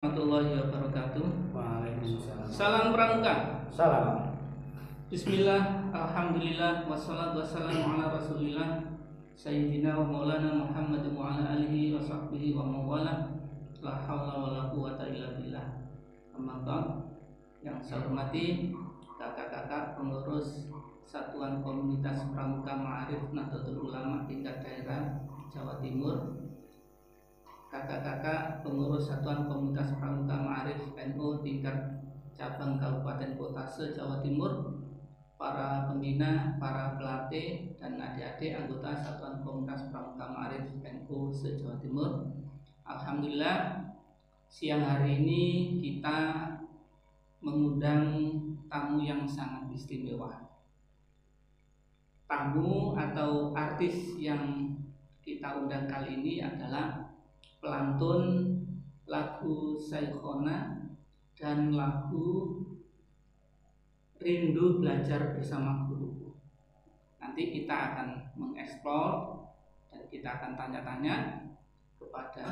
Warahmatullahi wabarakatuh. Waalaikumsalam. Salam pramuka. Salam. Bismillah, alhamdulillah, wassalatu wassalamu ala rasulillah Sayyidina wa maulana Muhammad wa ala alihi wa sahbihi wa mawala. La hawla wa la quwata illa billah. Amma ba'd. Yang saya hormati kakak-kakak pengurus Satuan Komunitas Pramuka Ma'arif Nahdlatul Ulama tingkat daerah Jawa Timur, kakak-kakak pengurus Satuan Komunitas Pramuka Ma'arif NU tingkat cabang Kabupaten Kota se-Jawa Timur, para pembina, para pelatih, dan adik-adik anggota Satuan Komunitas Pramuka Ma'arif NU se-Jawa Timur. Alhamdulillah, siang hari ini kita mengundang tamu yang sangat istimewa. Tamu atau artis yang kita undang kali ini adalah pelantun lagu Saikhona dan lagu Rindu Belajar Bersama Guru. Nanti kita akan mengeksplor dan kita akan tanya-tanya kepada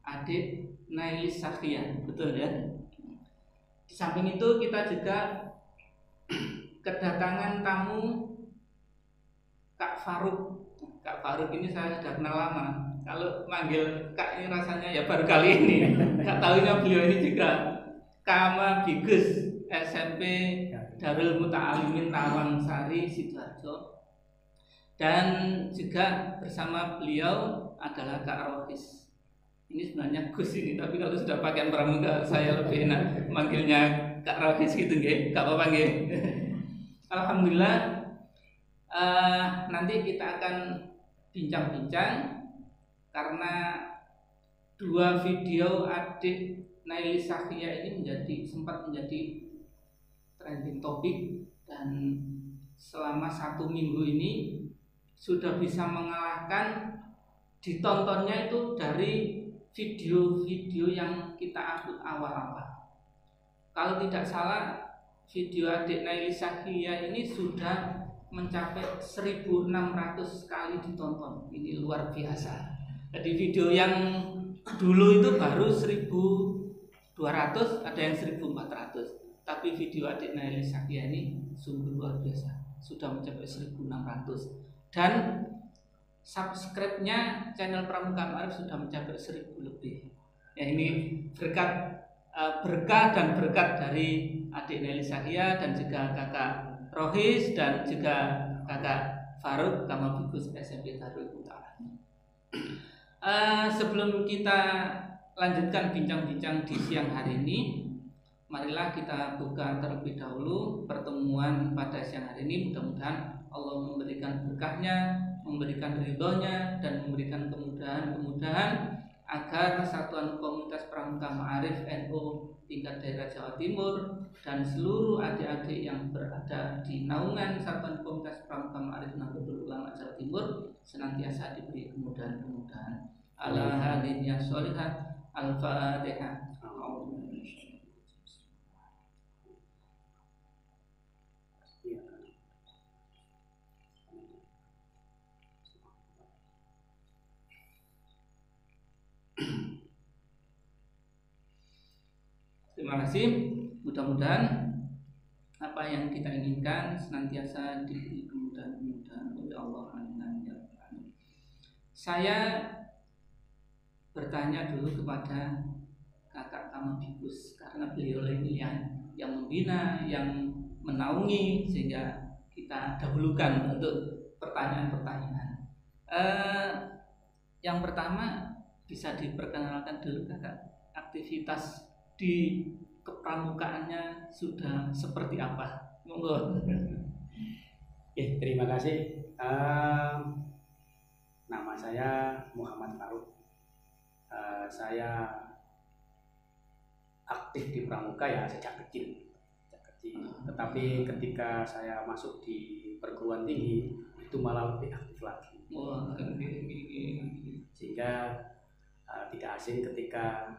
adik Nailis Sakhia, betul ya? Di samping itu kita juga kedatangan tamu Kak Faruk. Kak Faruk ini saya sudah kenal lama. Kalau manggil Kak ini rasanya ya baru kali ini. Gak tahunya beliau ini juga Kama Bigus SMP Darul Muta'alimin Tawang Sari Sidoarjo. Dan juga bersama beliau adalah Kak Rohis. Ini sebenarnya Gus ini, tapi kalau sudah pakaian pramuka saya lebih enak manggilnya Kak Rohis gitu nggih. Gak apa-apa nggih. Alhamdulillah, nanti kita akan bincang-bincang karena dua video adik Nailis Sakhia ini sempat menjadi trending topik, dan selama 1 minggu ini sudah bisa mengalahkan ditontonnya itu dari video-video yang kita upload awal-awal. Kalau tidak salah, video adik Nailis Sakhia ini sudah mencapai 1.600 kali ditonton. Ini luar biasa. Jadi video yang dulu itu baru 1.200, ada yang 1.400. Tapi video adik Nailis Sakhia ini sungguh luar biasa, sudah mencapai 1.600. Dan subscribe-nya channel Pramuka Ma'arif sudah mencapai 1.000 lebih. Ya, ini berkah dan berkat dari adik Nailis Sakhia dan juga kakak Rohis dan juga kakak Faruk Kama Bigus SMP Darul Muta'alimin. Sebelum kita lanjutkan bincang-bincang di siang hari ini, marilah kita buka terlebih dahulu pertemuan pada siang hari ini. Mudah-mudahan Allah memberikan berkahnya, memberikan ridhonya, dan memberikan kemudahan-kemudahan agar Satuan Komunitas Pramuka Ma'arif NU tingkat daerah Jawa Timur dan seluruh adik-adik yang berada di naungan Satuan Komunitas Pramuka Ma'arif Nahdlatul Ulama Jawa Timur senantiasa diberi kemudahan-kemudahan. Ala hadhihi sholihat al-Fatihah. Terima kasih. Mudah-mudahan apa yang kita inginkan senantiasa diberi kemudahan-kemudahan oleh Allah. Saya bertanya dulu kepada kakak Kama Bigus, karena beliau ini yang membina, yang menaungi, sehingga kita dahulukan untuk pertanyaan-pertanyaan. Yang pertama, bisa diperkenalkan dulu kakak, aktivitas di kepramukaannya sudah seperti apa? Monggo. Terima kasih. Nama saya Muhammad Faruk. Saya aktif di pramuka ya sejak kecil. Tetapi ketika saya masuk di perguruan tinggi itu malah lebih aktif lagi. Sehingga tidak asing ketika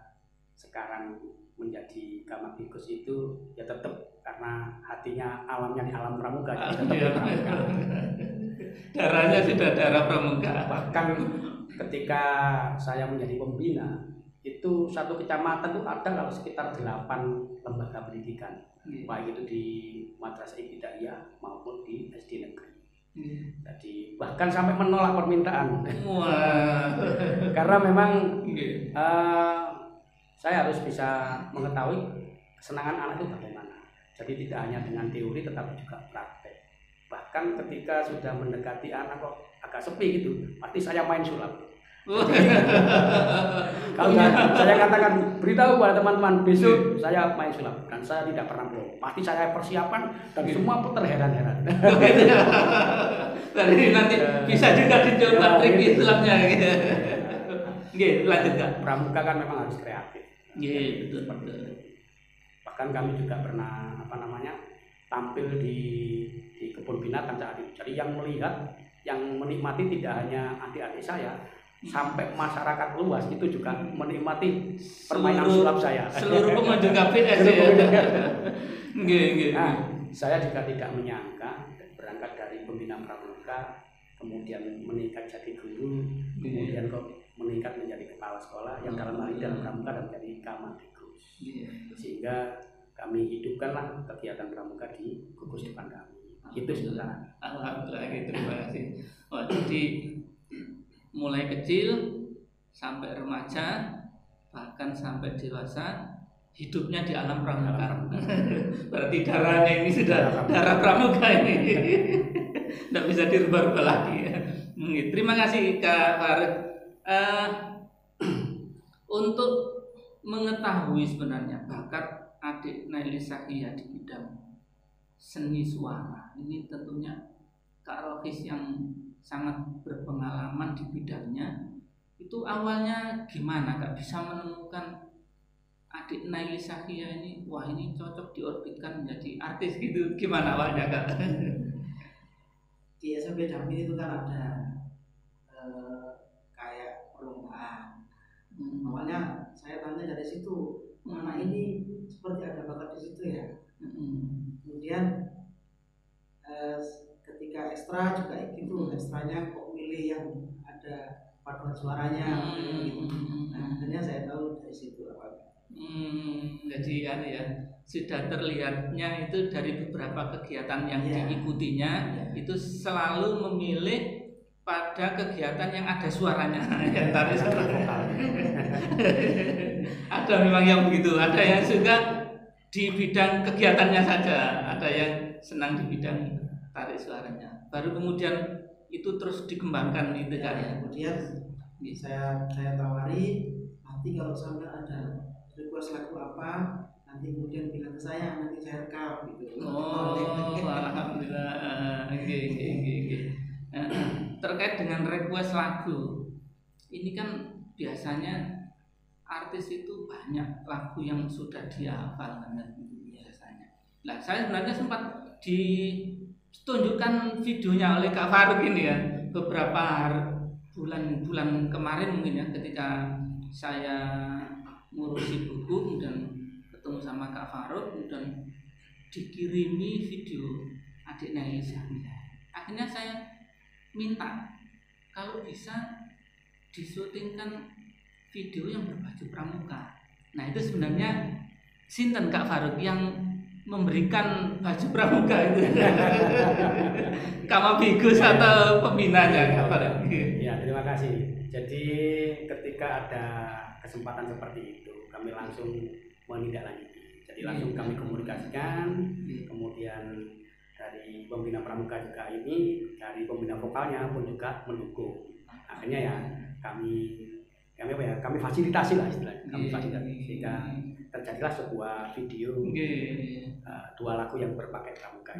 sekarang menjadi Kama Bigus itu ya tetap karena hatinya alamnya di alam pramuka, jadi tetap pramuka. Darahnya sudah darah pramuka. Bahkan ketika saya menjadi pembina itu satu kecamatan itu ada kalau sekitar 8 lembaga pendidikan, baik itu di madrasah ibtidaiyah maupun di SD negeri. Jadi bahkan sampai menolak permintaan. Karena memang saya harus bisa mengetahui kesenangan anak itu bagaimana. Jadi tidak hanya dengan teori tetapi juga praktek. Bahkan ketika sudah mendekati anak kok agak sepi gitu, pasti saya main sulap. Kalau saya katakan beritahu pada teman-teman besok saya main sulap dan saya tidak pernah bohong, pasti saya persiapan dan semua pun terheran-heran. Jadi nanti bisa juga dicoba trik sulapnya gitu. Lanjut Kak. Pramuka kan memang harus kreatif. Betul. Bahkan kami juga pernah tampil di kebun binatang saat itu. Jadi yang melihat, yang menikmati tidak hanya adik-adik saya, sampai masyarakat luas itu juga menikmati permainan sulap saya. Seluruh pengunjung KPS ya. Nah, saya juga tidak menyangka berangkat dari pembina pramuka, kemudian meningkat jadi guru, kemudian kok meningkat menjadi kepala sekolah yang dalam hal ini dalam pramuka dan menjadi kamatikus. Sehingga kami hidupkanlah kegiatan pramuka di gugus depan kami. Itu sebenarnya. Alhamdulillah, terima kasih. Jadi mulai kecil sampai remaja bahkan sampai dewasa hidupnya di alam pramuka. Berarti darahnya ini sudah darah pramuka ini. Tidak bisa dirubah-rubah lagi. Terima kasih Kak Farid. Untuk mengetahui sebenarnya bakat adik Naili Sahia di bidang seni suara ini, tentunya Kak Rohis yang sangat berpengalaman di bidangnya, itu awalnya gimana Kak bisa menemukan adik Naili Sahia ini, wah ini cocok diorbitkan menjadi artis gitu, gimana awalnya Kak? Di SMP Dampil itu kan ada kayak perlombaan. Awalnya saya tanya dari situ, anak ini seperti ada bakat di situ ya. Kemudian ketika ekstra juga gitu, ekstranya kok milih yang ada paduan suaranya gitu. Nah, akhirnya saya tahu dari situ awalnya. Jadi ya sudah terlihatnya itu dari beberapa kegiatan yang diikutinya itu selalu memilih pada kegiatan yang ada suaranya. Tadi ada memang yang begitu, ada yang suka di bidang kegiatannya saja, ada yang senang di bidang tarik suaranya. Baru kemudian itu terus dikembangkan itu kan ya. Kemudian saya tawari, nanti kalau sampai ada request lagu apa, nanti kemudian bilang ke saya, nanti saya rekam gitu. Alhamdulillah. Terkait dengan request lagu, ini kan biasanya artis itu banyak lagu yang sudah dia hafal biasanya. Nah, saya sebenarnya sempat ditunjukkan videonya oleh Kak Faruk ini ya, beberapa bulan kemarin mungkin ya, ketika saya ngurusi buku dan ketemu sama Kak Faruk dan dikirimi video adik Naili Sahia. Akhirnya saya minta kalau bisa disutingkan video yang berbaju pramuka. Nah itu sebenarnya sinten Kak Faruk yang memberikan baju pramuka itu? Kamabigus atau pembinanya Kak Faruk? Ya, terima kasih. Jadi ketika ada kesempatan seperti itu, kami langsung menindaklanjuti. Jadi langsung kami komunikasikan, kemudian dari pembina pramuka juga ini, dari pembina vokalnya pun juga mendukung. Akhirnya ya kami fasilitasi lah istilahnya, kami fasilitasi sehingga terjadilah sebuah video dua lagu yang berpakai pramuka.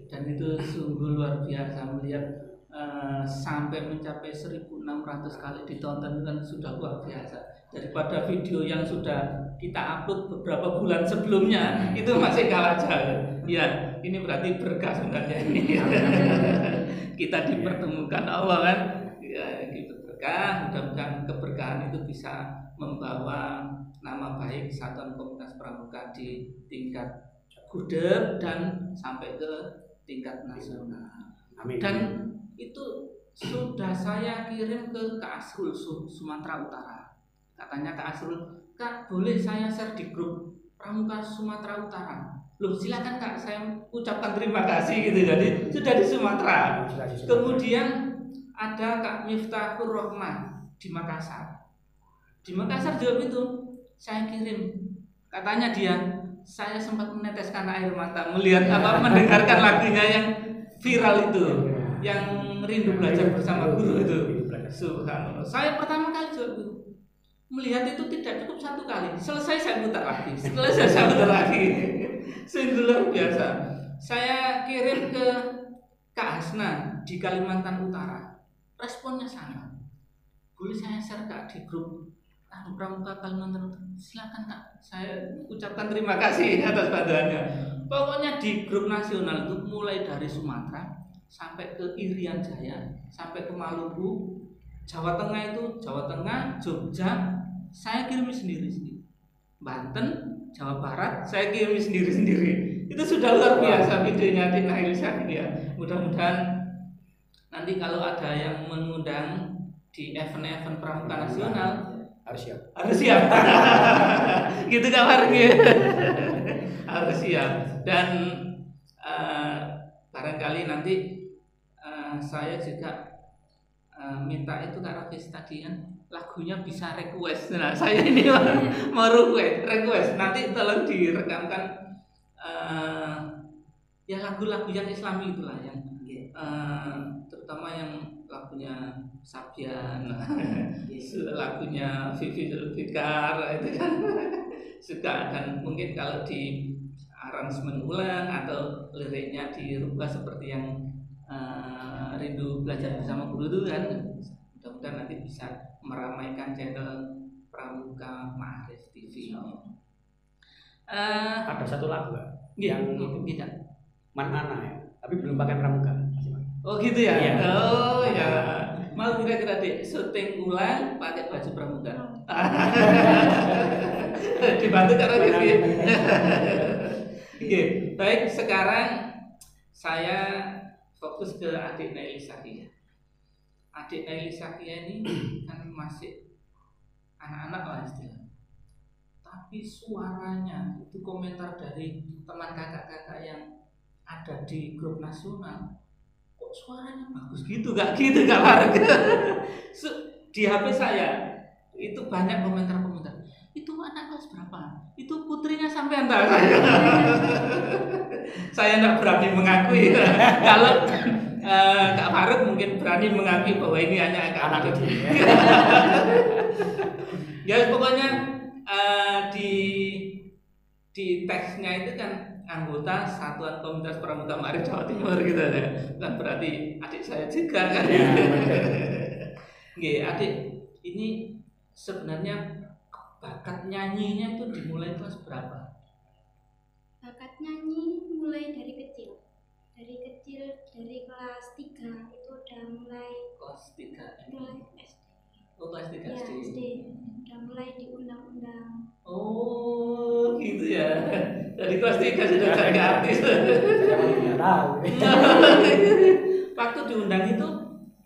Dan itu sungguh luar biasa melihat sampai mencapai 1.600 kali ditonton kan sudah luar biasa. Daripada video yang sudah kita upload beberapa bulan sebelumnya itu masih kalah jauh. Ya, ini berarti berkah sebenarnya ini. Kita dipertemukan Allah kan. Ya, gitu berkah. Mudah-mudahan keberkahan itu bisa membawa nama baik Satuan Komunitas Pramuka di tingkat gudeg dan sampai ke tingkat nasional. Amin. Dan itu sudah saya kirim ke Asrul Sumatera Utara. Katanya Kak Asrul, Kak boleh saya share di grup Pramuka Sumatera Utara? Loh silakan Kak, saya ucapkan terima kasih gitu. Jadi sudah di Sumatera. Kemudian ada Kak Miftahur Rohmah di Makassar. Di Makassar juga itu saya kirim. Katanya dia, saya sempat meneteskan air mata melihat mendengarkan lagunya yang viral itu, yang rindu belajar bersama guru itu. Subhanallah. Saya pertama kali juga melihat itu tidak cukup satu kali. Selesai saya putar lagi. Selesai saya putar lagi. Sungguh luar biasa. Saya kirim ke Kak Hasna di Kalimantan Utara. Responnya sama. Boleh saya share Kak di grup Pramuka Kalimantan Utara? Silakan Kak. Saya ucapkan terima kasih atas bantuannya. Pokoknya di grup nasional itu mulai dari Sumatera sampai ke Irian Jaya, sampai ke Maluku, Jawa Tengah itu, Jawa Tengah, Jogja, saya kirim sendiri-sendiri. Banten, Jawa Barat, saya kirim sendiri-sendiri. Itu sudah luar biasa videonya di Nail Syakiyah. Mudah-mudahan nanti kalau ada yang mengundang di event-event pramuka nasional harus siap. Gitu kabarnya. Harus siap. Dan barangkali nanti saya juga minta itu Kak Rafis tadi kan lagunya bisa request. Nah saya ini mau request nanti tolong direkamkan ya lagu-lagu yang Islami itulah yang terutama yang lagunya Sabian, lagunya Vivi Zulfikar itu kan suka, dan mungkin kalau di aransemen ulang atau liriknya dirubah seperti yang rindu belajar bersama guru itu kan, mudah-mudahan nanti bisa meramaikan channel Pramuka Ma'arif TV. Ada satu lagu yang tidak Manana ya, tapi belum pakai pramuka. Oh gitu ya? Iya. Oh ya. Mau kira-kira deh syuting ulang pakai baju pramuka. Dibantu karena gitu. Oke, baik, sekarang saya fokus ke adik Nail Syakiyah. Adik Nail Syakiyah ini kan masih anak-anak lah istilahnya. Tapi suaranya itu komentar dari teman kakak-kakak yang ada di grup nasional, kok suaranya bagus gitu gak warga. Di HP saya itu banyak komentar-komentar. Itu anak kelas berapa? Itu putrinya sampai entar. Saya enggak berani mengakui. Kalau Kak Faruk mungkin berani mengakui bahwa ini hanya anak kecil. Ya pokoknya di teksnya itu kan anggota Satuan Komunitas Pramuka Ma'arif Jawa Timur gitu ya. Kan berarti adik saya juga kan. Nggih, adik ini sebenarnya bakat nyanyinya itu dimulai kelas berapa? Bakat nyanyi mulai dari kecil. Dari kelas 3 itu udah mulai Kelas 3. mulai SD. Oh, kelas 3 Ya, SD. SD. Udah mulai diundang-undang. Oh, gitu ya. Dari kelas 3 sudah jadi artis. Saya tahu. Waktu diundang itu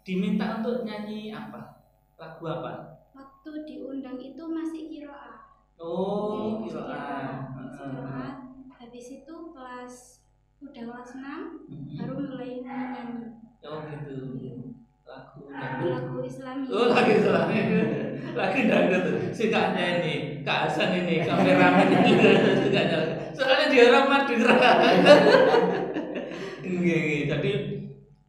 diminta untuk nyanyi apa? Lagu apa? Waktu diundang itu masih kiroah. Oh, Masih kiroah. kiroah. Habis itu udah kelas 6 baru mulai nyanyi. Oh gitu. Lagu Islami. Oh lagu Islami. Lagu dangdut. Sukanya ini Kak Hasan ini kameramen juga sukanya. Soalnya dia orang Madura. Jadi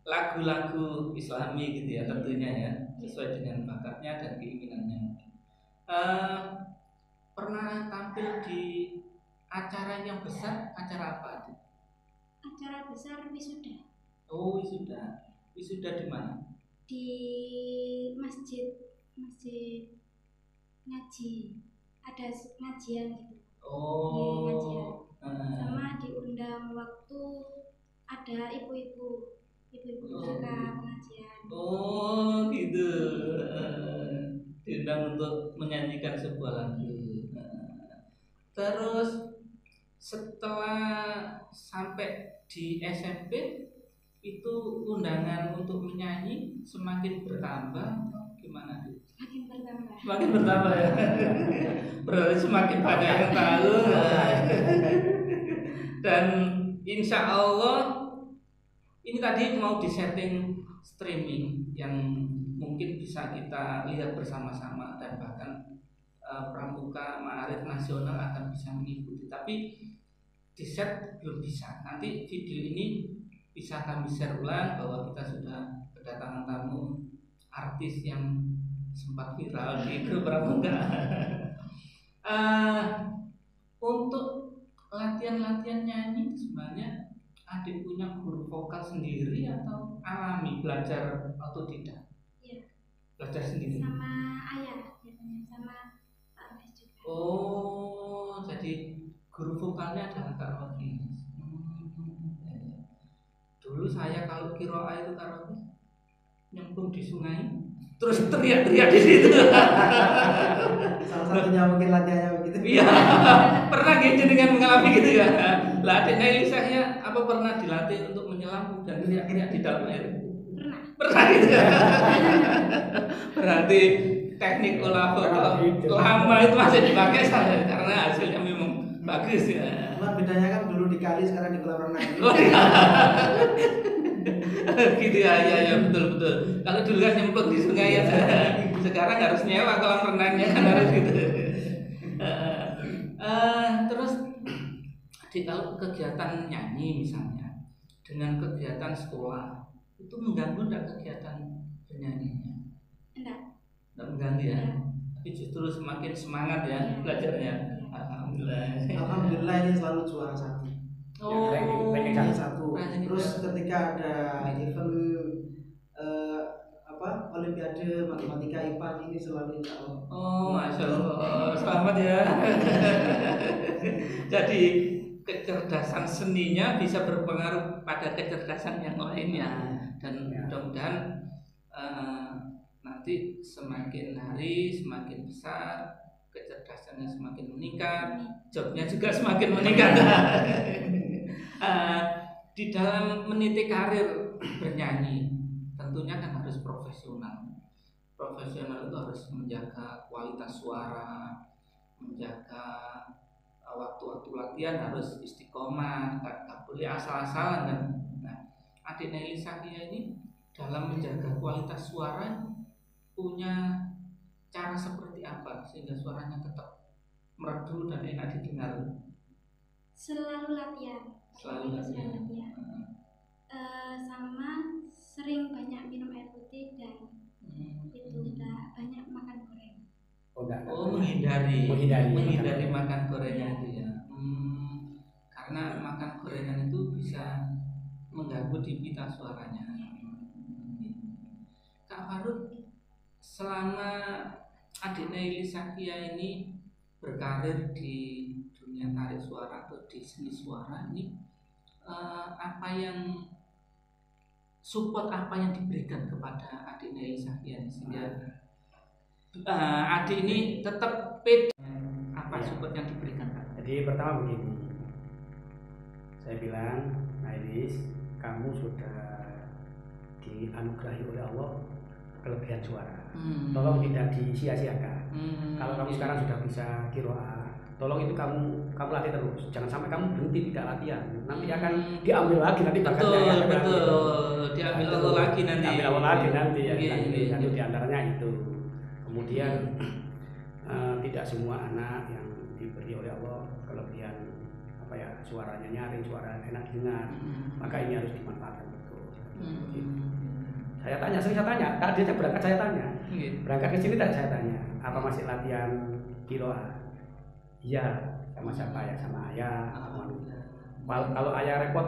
lagu-lagu Islami gitu ya tentunya ya, sesuai dengan bakatnya dan keinginannya. Pernah tampil di acara yang besar, acara apa? Acara besar wisuda. Oh wisuda. Wisuda di mana? Di masjid ngaji, ada ngajian gitu. Oh ngajian. Sama diundang waktu ada ibu-ibu suka pengajian. Oh gitu. Diundang untuk menyanyikan sebuah lagu. Terus setelah sampai di SMP itu undangan untuk menyanyi semakin bertambah, gimana? makin bertambah. Makin bertambah ya. Berarti semakin banyak yang tahu. Dan insya Allah ini tadi mau disetting streaming yang mungkin bisa kita lihat bersama-sama dan bahkan pramuka ma'arif nasional akan bisa mengikuti. Tapi di set belum bisa. Nanti video ini bisa kami share ulang bahwa kita sudah kedatangan tamu artis yang sempat viral di grup pramuka. Untuk latihan-latihan nyanyi sebenarnya adik punya guru vokal sendiri atau alami belajar otodidak? Iya. Belajar sendiri. Sama ayah biasanya, sama Pak Rohis juga. Oh, jadi guru vokalnya adalah Kak Rohis. Dulu saya kalau kiroa itu Kak Rohis nyemplung di sungai, terus teriak-teriak di situ. Salah satunya mungkin latihannya begitu. Iya, pernah gitu dengan mengalami gitu ya. Lah adiknya Elisahnya apa pernah dilatih untuk menyelam dan teriak-teriak di dalam air? Pernah gitu ya. Berarti teknik olah vokal lama itu masih dipakai saya karena hasilnya memang bagus ya. Cuma bedanya kan dulu di kali, sekarang di kolam renang. Oh, iya. Gitu ya, ya betul. Kalau dulu kan nyemplung di sungai ya, sekarang harus nyewa kolam renangnya kan harus gitu. Terus kalau kegiatan nyanyi misalnya dengan kegiatan sekolah itu mengganggu enggak kegiatan bernyanyinya? Enggak. Enggak mengganggu ya? Enggak. Tapi justru semakin semangat ya belajarnya. Alhamdulillah ini selalu juara satu. Oh, Ranking satu. ranking Terus satu. ketika ada event Olimpiade Matematika IPA ini selalu insya Allah. Oh, masya Allah, selamat ya. Jadi kecerdasan seninya bisa berpengaruh pada kecerdasan yang lainnya, dan mudah-mudahan nanti semakin hari semakin besar, kecerdasannya semakin meningkat, jobnya juga semakin meningkat. Di dalam meniti karir bernyanyi tentunya kan harus profesional. Profesional itu harus menjaga kualitas suara, menjaga waktu-waktu latihan harus istiqomah, tak boleh asal-asalan kan. Nah, adik Nelly Sakia ini dalam menjaga kualitas suara punya cara seperti apa sehingga suaranya tetap merdu dan enak didengar? Selalu latihan. Selalu latihan. Sama sering banyak minum air putih dan itu udah banyak makan goreng. Menghindari makan gorengan itu ya. Karena makan gorengan itu bisa mengganggu di pita suaranya. Kak Faruk, selama adik Nelly Sakia ini berkarir di dunia tarik suara atau di seni suara ini, support apa yang diberikan kepada adik Nelly Sakia sehingga adik ini tetap pede? Apa support yang diberikan, Kak? Jadi pertama begini, saya bilang, Nailis, kamu sudah dianugerahi oleh Allah kelebihan suara. Tolong tidak disia-siakan. Kalau kamu sekarang sudah bisa kiroah, tolong itu kamu latih terus. Jangan sampai kamu berhenti tidak latihan. Nanti akan diambil lagi nanti bakatnya. Betul. Diambil Allah lagi nanti. Diambil Allah lagi nanti ya. Iya. Di antaranya itu. Kemudian tidak semua anak yang diberi oleh Allah kelebihan suaranya nyaring, suara enak dengar. Maka ini harus dimanfaatkan betul. Saya tanya, tadi aja berangkat saya tanya. Berangkat ke sini saya tanya, apa masih latihan kiroah? Iya, sama siapa ya? Sama ayah. Kalau ayah repot,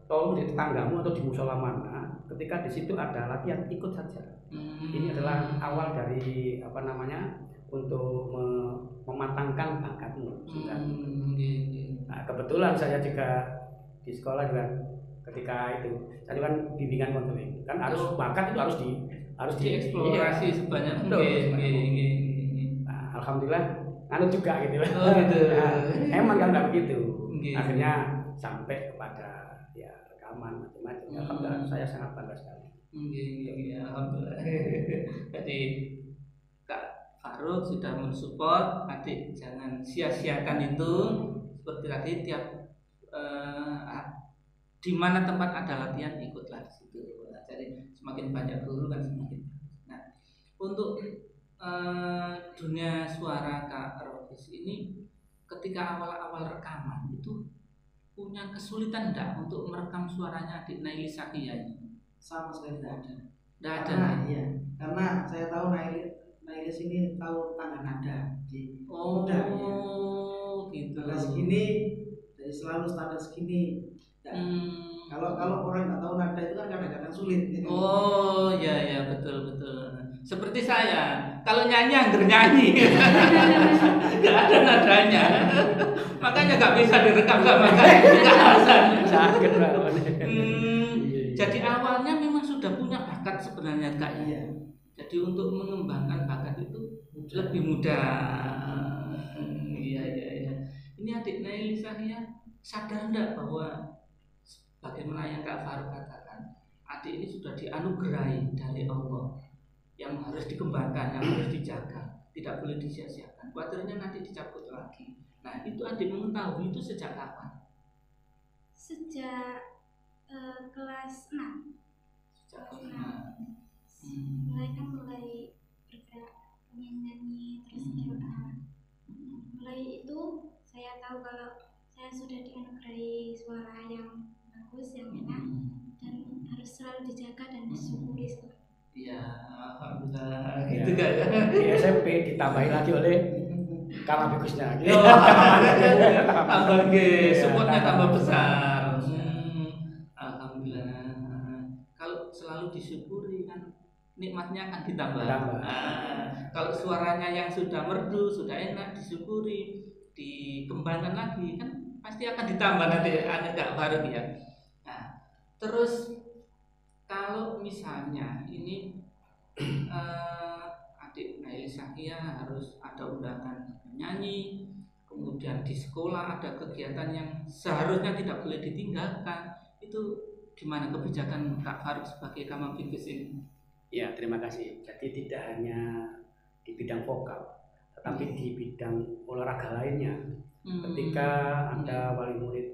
tolong di tetanggamu atau di musola mana. Ketika di situ ada latihan, ikut saja. Ini adalah awal dari untuk mematangkan bakatmu. Nah, kebetulan saya juga di sekolah juga ketika itu saya kan bimbingan konseling kan harus bakat itu harus dieksplorasi sebanyak mungkin. Nah, alhamdulillah anut juga gitu. Emang kan nggak begitu. Akhirnya sampai kepada rekaman macam-macam. Alhamdulillah saya sangat bangga sekali. Alhamdulillah. Jadi Faruk sudah mensupport adik, jangan sia-siakan itu. Seperti tadi tiap di mana tempat ada latihan ikutlah di situ. Jadi semakin banyak guru kan semakin. Nah, untuk dunia suara Kak Rofis ini ketika awal-awal rekaman itu punya kesulitan enggak untuk merekam suaranya adik Naili Sakia ini? Sama sekali tidak ada. Tidak ada. Iya, karena saya tahu Nailis ini tahu tangga nada di Oh, mudah, ya. Gitu. Tangga segini, jadi selalu standar segini. Kalau orang nggak tahu nada itu kan kadang-kadang sulit. Gitu. Oh, ya betul. Seperti saya, kalau nyanyi angger nyanyi, nggak ada nadanya, makanya nggak bisa direkam sama kayak Sakit banget. Jadi awalnya memang sudah punya bakat sebenarnya Kak. Iya. Jadi untuk mengembangkan bakat itu lebih mudah. Iya. Ini adik Naili Sakia sadar enggak bahwa bagaimana yang Kak Faruk katakan, adik ini sudah dianugerahi dari Allah, yang harus dikembangkan, yang harus dijaga, tidak boleh disia-siakan. Khawatirnya nanti dicabut lagi. Nah, itu adik mengetahui itu sejak kapan? Sejak kelas 6. Sejak kelas 6. Mulai bergerak nyanyi terus mulai itu saya tahu kalau saya sudah dianugerahi suara yang bagus, yang enak, dan harus selalu dijaga dan disyukuri. Iya, alhamdulillah. Gitu kan ya. Di SMP ditambahin lagi oleh Kak Bagusnya. Tambah supportnya tambah besar. Alhamdulillah. Kalau selalu disyukuri kan nikmatnya akan ditambah. Kalau suaranya yang sudah merdu, sudah enak, disyukuri, dikembangkan lagi kan pasti akan ditambah nanti Kak Faruk ya. Nah, terus kalau misalnya ini adik Naili Sakia harus ada undangan menyanyi, kemudian di sekolah ada kegiatan yang seharusnya tidak boleh ditinggalkan, itu gimana kebijakan Kak Faruk sebagai Kamabikis ini? Ya, terima kasih. Jadi tidak hanya di bidang vokal, tetapi di bidang olahraga lainnya. Ketika ada wali murid,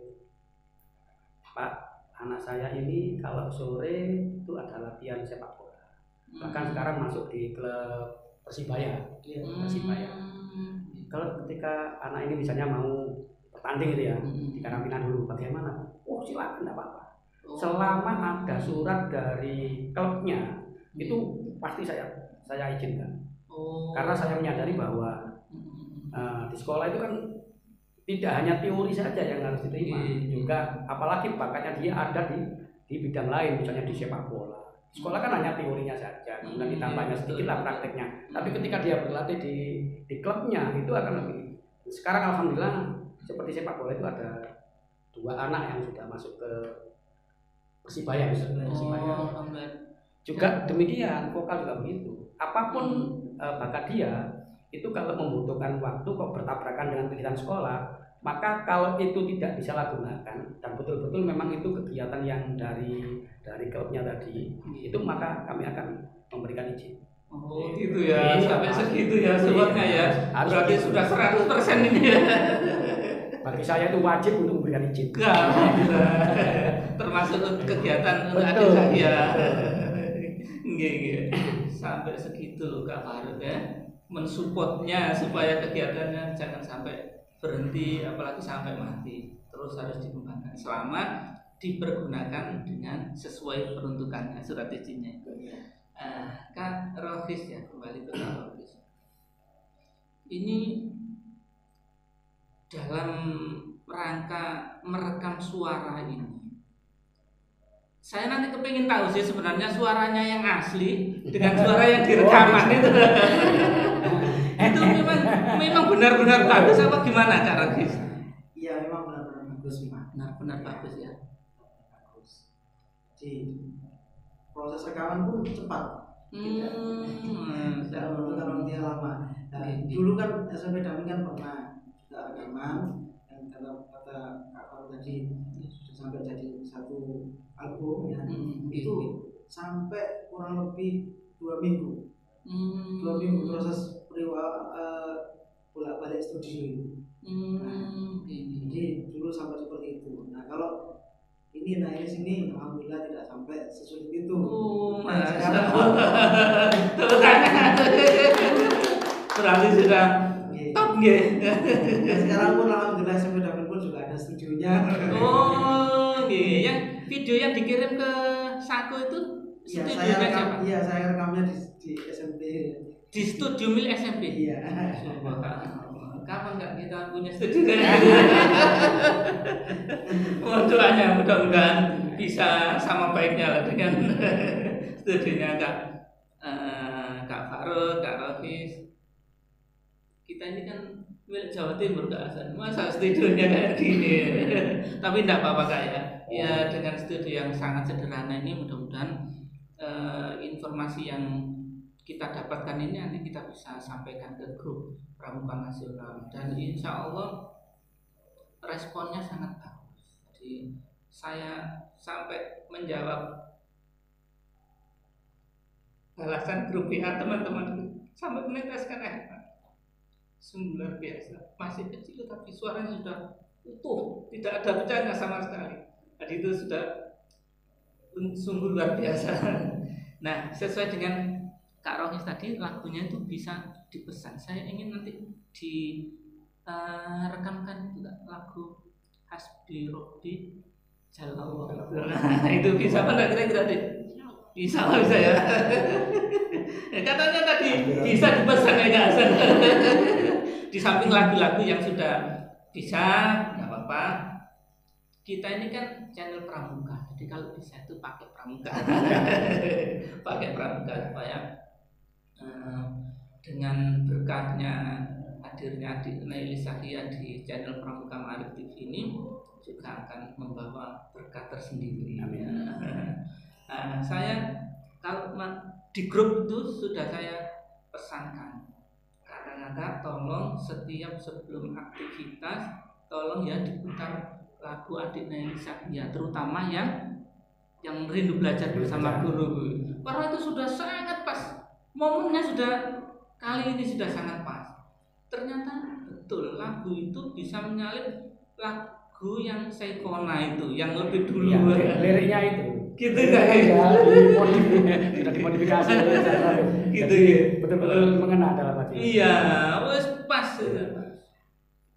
Pak, anak saya ini kalau sore itu ada latihan sepak bola. Bahkan sekarang masuk di klub Persibaya. Kalau ketika anak ini misalnya mau bertanding gitu ya, di karantina dulu, bagaimana? Oh, silakan, tidak apa-apa. Selama ada surat dari klubnya, itu pasti saya izinkan. Karena saya menyadari bahwa di sekolah itu kan tidak hanya teori saja yang harus diterima, juga apalagi bakatnya dia ada di bidang lain, misalnya di sepak bola. Sekolah kan hanya teorinya saja, kemudian ditambahnya sedikit lah prakteknya. Tapi ketika dia berlatih di klubnya itu akan lebih. Sekarang alhamdulillah seperti sepak bola itu ada 2 anak yang sudah masuk ke Persibaya. Juga demikian, vokal juga begitu. Apapun bakat dia, itu kalau membutuhkan waktu kok bertabrakan dengan kegiatan sekolah, maka kalau itu tidak disalahgunakan dan betul-betul memang itu kegiatan yang dari klubnya tadi, itu maka kami akan memberikan izin. Oh gitu ya, sampai segitu ya supportnya ya. Berarti sudah 100% ini ya. Bagi saya itu wajib untuk memberikan izin. Termasuk kegiatan untuk adik saya. Nggih. Sampai segitu loh Kak Faruk ya. Mensupportnya supaya kegiatannya jangan sampai berhenti, apalagi sampai mati. Terus harus dikembangkan selama dipergunakan dengan sesuai peruntukannya, surat izinnya itu. Kak Rofis ya, kembali ke Kak Rofis. Ini dalam rangka merekam suara ini, saya nanti kepingin tahu sih sebenarnya suaranya yang asli dengan suara yang direkaman itu memang benar-benar bagus apa gimana Kak Rofis? Iya, memang benar-benar bagus, Pak. Benar bagus ya. Bagus. Jadi proses rekaman pun cepat. Tidak membutuhkan waktu yang lama. Nah, dulu kan SMP Daming kan pernah juga rekaman yang kata Kak Faruk tadi sudah sampai jadi satu album ya. Itu sampai kurang lebih 2 minggu. 2 minggu proses bolak-balik studio. Jadi dulu sampai seperti itu. Nah kalau ini sini alhamdulillah tidak sampai sesulit itu. Nah, sekarang berarti sudah top nggih. Nah, sekarang pun alhamdulillah SMP David pun juga ada studionya. Oh, nggih. Yang video yang dikirim ke Saku itu Iya, studionya siapa? Iya, saya rekamnya di SMP. Di studio milik SMP. Iya. Kapan nggak kita punya studio kayak gitu? Doanya mudah-mudahan bisa sama baiknya lah dengan studionya Kak Faruk, Kak Rofis. Kita ini kan milik Jawa Timur Kak Hasan, masa studionya kayak gini? Tapi tidak apa-apa Kak ya. Ya dengan studio yang sangat sederhana ini mudah-mudahan informasi yang kita dapatkan ini nanti kita bisa sampaikan ke grup Pramuka Nasional dan insya Allah responnya sangat bagus. Jadi saya sampai menjawab balasan grup WA teman-teman sampai meneteskan sungguh luar biasa, masih kecil tapi suaranya sudah utuh, tidak ada pecahnya sama sekali. Jadi itu sudah sungguh luar biasa. Nah sesuai dengan Kak Rohis tadi lagunya itu bisa dipesan. Saya ingin nanti rekamkan itu lagu Hasbi Robbi Jalallah. Nah, itu bisa apa kira-kira deh? Bisa lah bisa ya. Katanya tadi bisa dipesan ya Kak Hasan. Di samping lagu-lagu yang sudah bisa, nggak apa-apa. Kita ini kan channel pramuka, jadi kalau bisa itu pakai pramuka, pakai pramuka supaya dengan berkahnya hadirnya Adik Naili Sahia di channel Pramuka Ma'arif TV ini juga akan membawa berkah tersendiri. Amin. Saya kalau di grup itu sudah saya pesankan, kakak-kakak tolong setiap sebelum aktivitas tolong ya diputar lagu Adik Naili Sahia, terutama yang rindu belajar bersama guru, karena itu sudah sangat pas. Momennya sudah kali ini sudah sangat pas. Ternyata betul lagu itu bisa menyalip lagu yang Saikona itu yang lebih dulu. Ya, liriknya itu. Gitu kan? Ya, sudah dimodifikasi. Gitu. Betul-betul mengena dalam hati. Iya, wes pas.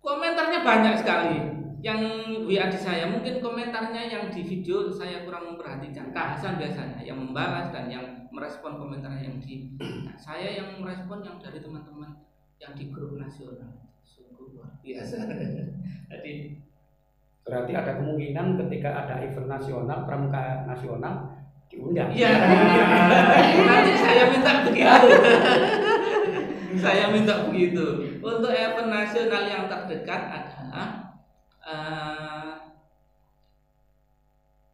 Komentarnya banyak sekali. Yang WA di saya mungkin komentarnya yang di video saya kurang memperhatikan. Kak Hasan biasanya yang membalas dan yang merespon komentar yang di saya yang merespon yang dari teman-teman yang di grup nasional. Sungguh luar biasa. Jadi berarti ada kemungkinan ketika ada event nasional, pramuka nasional diundang. Iya. Nanti saya minta begitu. Saya minta begitu. Untuk event nasional yang terdekat adalah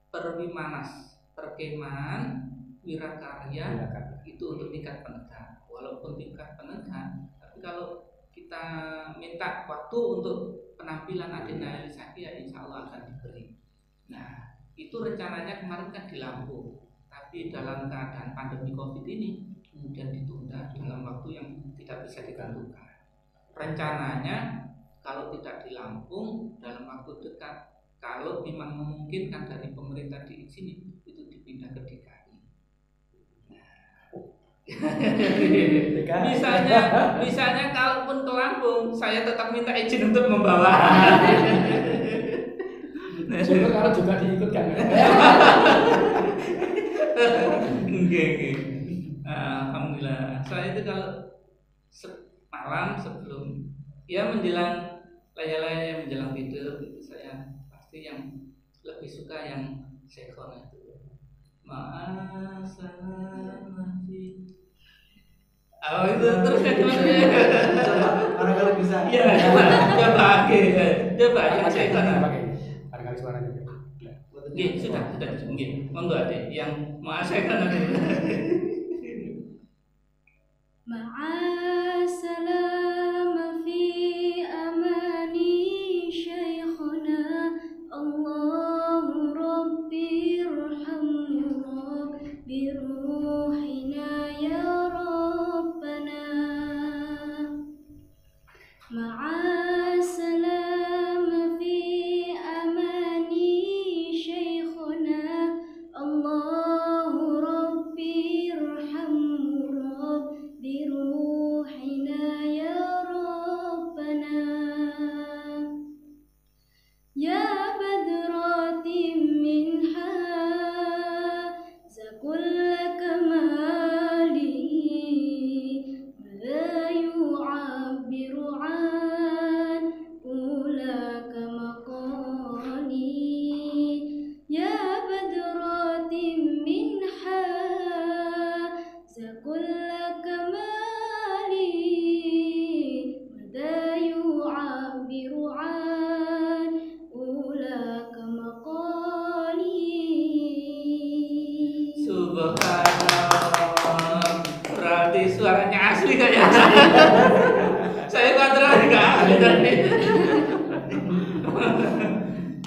Perwimanas, Perkemahan Wirakarya itu untuk tingkat penegak. Walaupun tingkat penegak, tapi kalau kita minta waktu untuk penampilan Adik Naili Sahia, insya Allah akan diberi. Nah, itu rencananya kemarin kan di Lampung, tapi dalam keadaan pandemi COVID ini kemudian ditunda dalam waktu yang tidak bisa ditentukan. Rencananya kalau tidak di Lampung dalam waktu dekat, kalau memang memungkinkan dari pemerintah di sini itu dipindah ke DKI. Misalnya kalaupun ke Lampung, saya tetap minta izin untuk membawa. Syukur kalau juga diikutkan. Enggak. Alhamdulillah. Saya itu kalau malam sebelum menjelang layar-layar menjelang tidur itu saya pasti yang lebih suka yang Saikona itu. Ma'asalati. Oh itu terus kan Coba kalau bisa. Iya, coba yang Saikona. Barangkali suaranya. Nggih, sudah. Nggih, monggo Adik yang Saikona dulu. Ma'asalama fi amani syaikhuna Allahu Rabbi irhamhu Rabbi ruhina ya Rabbana أولاك مقالي يا بدرات منها كل كمالي مدى يعبر عن أولاك مقالي. Subhanallah, berarti suaranya asli kayaknya. Saya khawatir lagi nggak asli tadi.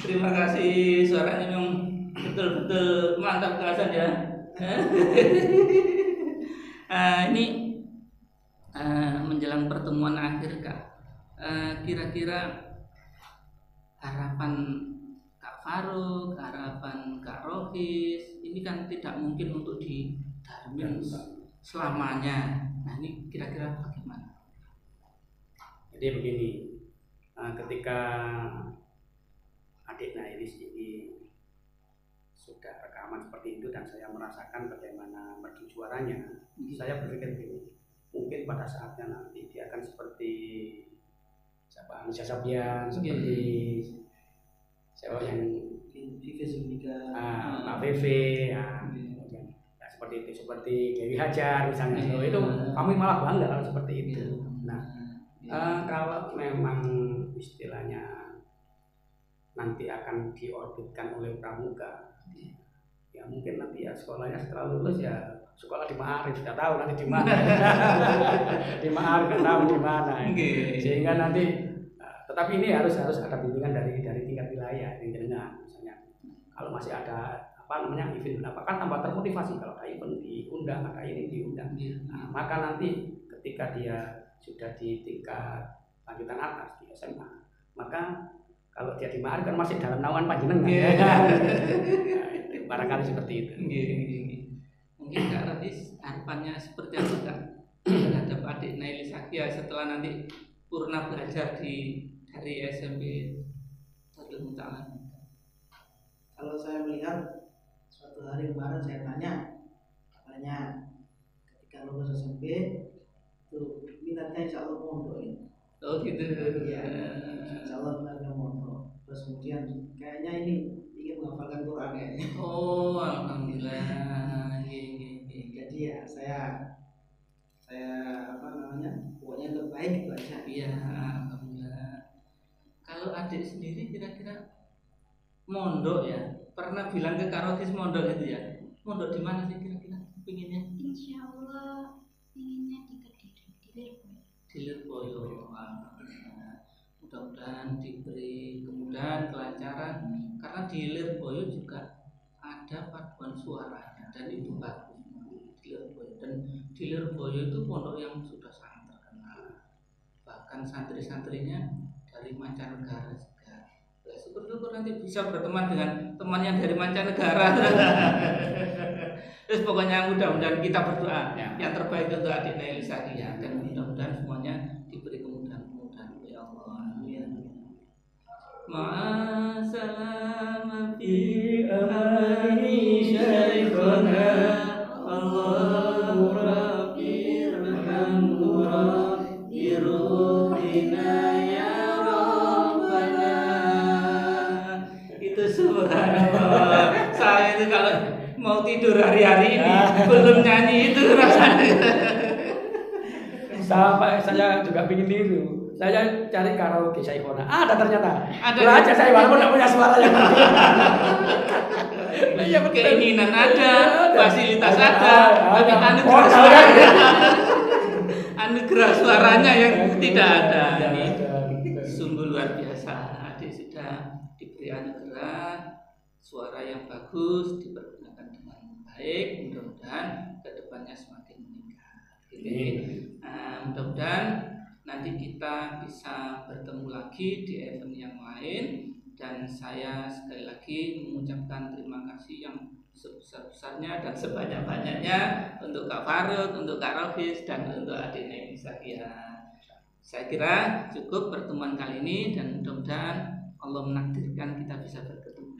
Terima kasih, suaranya memang betul-betul mantap kerasan ya. Ini menjelang pertemuan akhir Kak, kira-kira harapan Kak Farouk, harapan Kak Rohis, ini kan tidak mungkin untuk di Darmin selamanya. Nah ini kira-kira bagaimana? Jadi begini, ketika adik Nailis ini sudah rekaman seperti itu dan saya merasakan bagaimana merdu suaranya, saya berpikir begini, mungkin pada saatnya nanti dia akan seperti siapa, Anissa Sabian, seperti siapa yang Vivi Zulika, Pak Vivi, seperti itu, seperti Dewi Hajar misalnya. Itu kami malah bangga kalau seperti itu. Nah, kalau memang istilahnya nanti akan diorbitkan oleh pramuka, ya mungkin nanti ya sekolahnya setelah lulus ya sekolah di Ma'arif, tidak tahu nanti di mana. Di Ma'arif nggak tahu di mana. Sehingga nanti, tetapi ini harus ada bimbingan dari tingkat wilayah yang jenengan. Misalnya kalau masih ada event kan tambah termotivasi kalau ada event diundang, ada ini diundang. Nah, maka nanti ketika dia sudah di tingkat lanjutan atas di SMA, maka kalau dia di Ma'arif kan masih dalam naungan panjenengan. Barangkali seperti itu. Mungkin Kak Rohis harapannya seperti apa Kak terhadap adik Nailis Sakia setelah nanti purna belajar dari SMP Darul Muta'alam? Kalau saya melihat suatu hari kemarin saya katanya ketika lulus SMP itu minatnya insya Allah mondok ini. Oh gitu. Iya, insya Allah minatnya mondok. Terus kemudian kayaknya ini ingin menghafalkan Quran kayaknya. Oh alhamdulillah. Jadi ya saya pokoknya yang terbaik itu aja. Iya alhamdulillah. Kalau adik sendiri kira-kira mondok ya, pernah bilang ke Kak Rohis mondok gitu ya, mondok di mana sih kira-kira pinginnya? Insya Allah inginnya di Kediri, di Lirboyo. Mudah-mudahan diberi kemudahan, kelancaran, karena di Lirboyo juga ada paduan suaranya dan itu bagus di Lirboyo. Dan di Lirboyo itu pondok yang sudah sangat terkenal, bahkan santri-santrinya dari mancanegara juga. Ya, syukur-syukur nanti bisa berteman dengan teman yang dari mancanegara. Terus pokoknya mudah-mudahan kita berdoa yang terbaik untuk adik Nailis Sakia, dan mudah-mudahan semuanya diberi kemudahan oleh Allah. Amin. Ma'asalama fi amani syaikhana Allahu Rabbi irhamhu biruhina ya Rabbana. Itu subhanallah. Saya itu kalau mau tidur hari-hari ini belum nyanyi itu rasanya. Sampai saya juga ingin niru. Saya cari karaoke Saikhona. Ada ternyata. Ada. Belajar saya walaupun tidak punya suara yang Iya, keinginan ada, fasilitas ada, tapi anugerah suaranya yang tidak ada. Ini sungguh luar biasa. Adik sudah diberi anugerah suara yang bagus, dipergunakan dengan baik. Mudah-mudahan kedepannya semakin meningkat. Mudah-mudahan nanti kita bisa bertemu lagi di event yang lain, dan saya sekali lagi mengucapkan terima kasih yang sebesar-besarnya dan sebanyak-banyaknya untuk Kak Farouk, untuk Kak Rohis, dan untuk adik Nailis Sakia. Saya kira cukup pertemuan kali ini, dan mudah-mudahan Allah menakdirkan kita bisa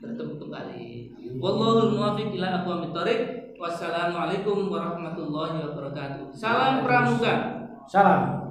bertemu kembali. Wallahul muwaffiq ila aqwamit thoriq. Wassalamualaikum warahmatullahi wabarakatuh. Salam pramuka. Salam.